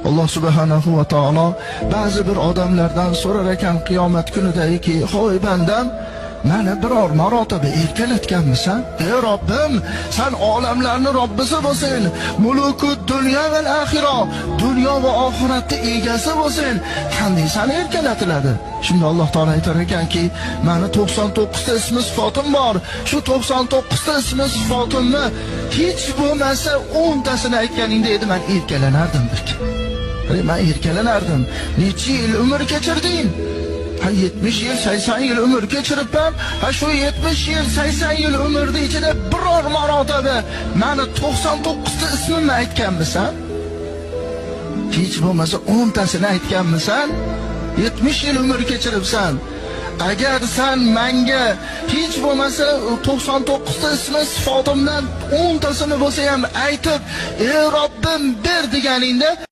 Alloh subhanahu va taolo ba'zi bir odamlardan so'rar ekan qiyomat kunidagi, "Hoy bandam, meni biror marotaba erkalatganmisan? Ey Robbim, sen olamlarning Robbisi bo'lsin, mulukud dunyo va axiro, dunyo va oxiratning egasi bo'lsin. Qanday seni erkalatiladi?" Shunda Alloh taolo aytar ekanki, "Meni 99 ta ismi sifatim bor. Shu 99 ta ismi sifatimni hech bo'lmasa 10 tasini aytganingda edi, men erkalanardim ekan. Men erkalanardim. Necha yil umr kechirding? 70 yil, 80 yil umr kechiribman. Shu 70 yil, 80 yil umrning ichida biror marotaba meni 99 ta ismimni aytganmisan? Hech bo'lmasa 10 tasini aytganmisan? 70 yil umr kechiribsan. Agar sen menga hech bo'lmasa 99 ta ismi sifatimdan 10 tasini bo'lsa ham aytib, "Ey Robbim ber" deganingda,